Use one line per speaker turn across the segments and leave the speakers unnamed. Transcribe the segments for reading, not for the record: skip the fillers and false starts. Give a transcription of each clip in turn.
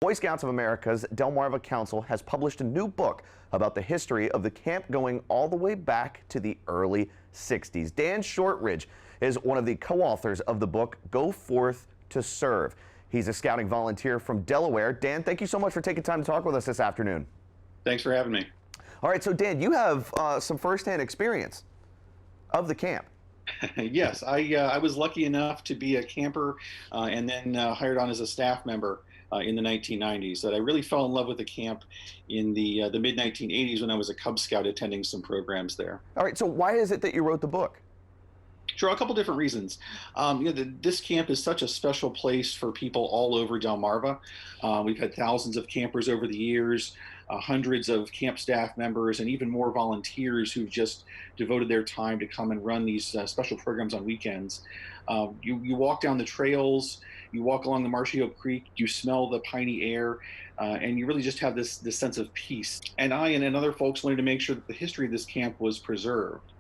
Boy Scouts of America's Delmarva Council has published a new book about the history of the camp going all the way back to the early 60s. Dan Shortridge is one of the co-authors of the book, Go Forth to Serve. He's a scouting volunteer from Delaware. Dan, thank you so much for taking time to talk with us this afternoon.
Thanks for having me.
All right, so Dan, you have some firsthand experience of the camp.
Yes, I was lucky enough to be a camper and then hired on as a staff member in the 1990s. That I really fell in love with the camp in the mid-1980s when I was a Cub Scout attending some programs there.
All right, so why is it that you wrote the book?
Sure, a couple different reasons. This camp is such a special place for people all over Delmarva. We've had thousands of campers over the years, hundreds of camp staff members, and even more volunteers who've just devoted their time to come and run these special programs on weekends. You walk down the trails, you walk along the Marshy Oak Creek, you smell the piney air, and you really just have this sense of peace. And I and other folks wanted to make sure that the history of this camp was preserved.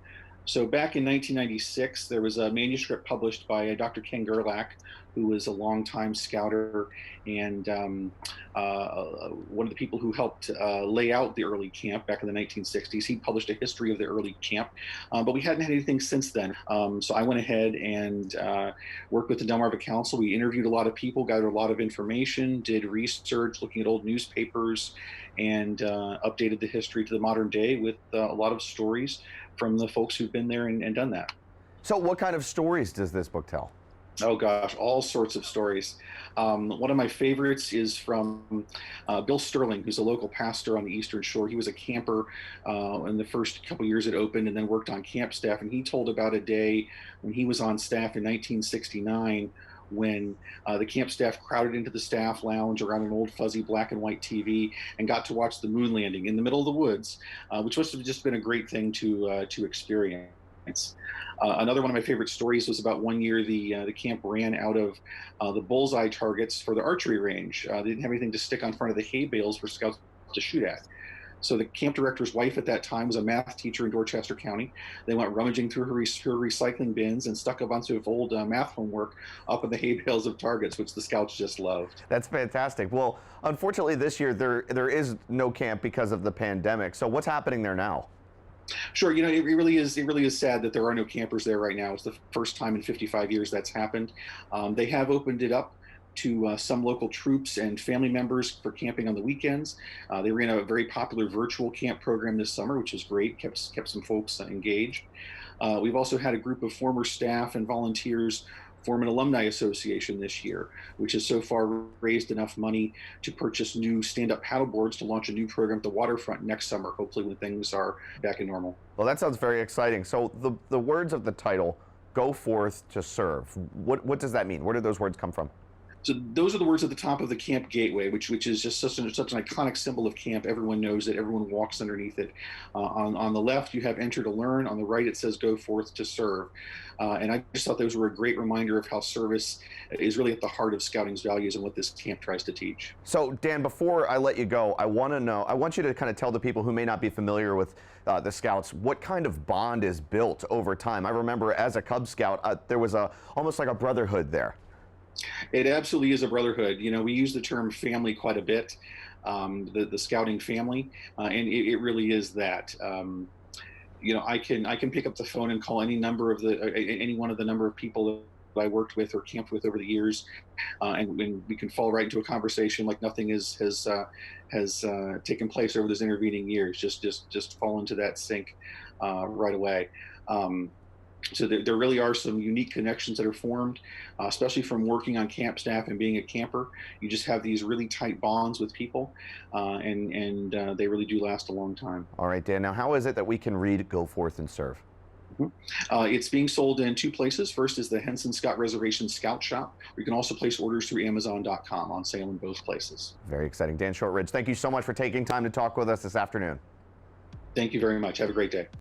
So back in 1996, there was a manuscript published by Dr. Ken Gerlach, who was a longtime scouter and one of the people who helped lay out the early camp back in the 1960s. He published a history of the early camp, but we hadn't had anything since then. So I went ahead and worked with the Delmarva Council. We interviewed a lot of people, gathered a lot of information, did research, looking at old newspapers, and updated the history to the modern day with a lot of stories from the folks who've been there and done that.
So what kind of stories does this book tell?
Oh gosh, all sorts of stories. One of my favorites is from Bill Sterling, who's a local pastor on the Eastern Shore. He was a camper in the first couple years it opened and then worked on camp staff. And he told about a day when he was on staff in 1969 when the camp staff crowded into the staff lounge around an old fuzzy black and white TV and got to watch the moon landing in the middle of the woods, which must have just been a great thing to experience. Another one of my favorite stories was about one year the camp ran out of the bullseye targets for the archery range. They didn't have anything to stick on front of the hay bales for scouts to shoot at. So the camp director's wife at that time was a math teacher in Dorchester County. They went rummaging through her recycling bins and stuck a bunch of old math homework up in the hay bales of targets, which the scouts just loved.
That's fantastic. Well, unfortunately this year there is no camp because of the pandemic. So what's happening there now?
Sure, it really is sad that there are no campers there right now. It's the first time in 55 years that's happened. They have opened it up to some local troops and family members for camping on the weekends. They ran a very popular virtual camp program this summer, which is great, kept some folks engaged. We've also had a group of former staff and volunteers form an alumni association this year, which has so far raised enough money to purchase new stand-up paddle boards to launch a new program at the waterfront next summer, hopefully when things are back in normal.
Well, that sounds very exciting. So the words of the title, Go Forth to Serve, what does that mean? Where did those words come from?
So those are the words at the top of the camp gateway, which is just such an iconic symbol of camp. Everyone knows it. Everyone walks underneath it. On the left, you have Enter to Learn. On the right, it says Go Forth to Serve. And I just thought those were a great reminder of how service is really at the heart of Scouting's values and what this camp tries to teach.
So Dan, before I let you go, I want you to kind of tell the people who may not be familiar with the Scouts what kind of bond is built over time. I remember as a Cub Scout, there was almost like a brotherhood there.
It absolutely is a brotherhood. We use the term family quite a bit, the scouting family, and it really is that. I can pick up the phone and call any one of the number of people that I worked with or camped with over the years, and we can fall right into a conversation like nothing has taken place over those intervening years. Just fall into that sync right away. So there really are some unique connections that are formed, especially from working on camp staff and being a camper. You just have these really tight bonds with people, and they really do last a long time.
All right, Dan, now how is it that we can read Go Forth and Serve?
It's being sold in two places. First is the Henson Reservation Scout Shop. You can also place orders through Amazon.com, on sale in both places.
Very exciting. Dan Shortridge, thank you so much for taking time to talk with us this afternoon.
Thank you very much. Have a great day.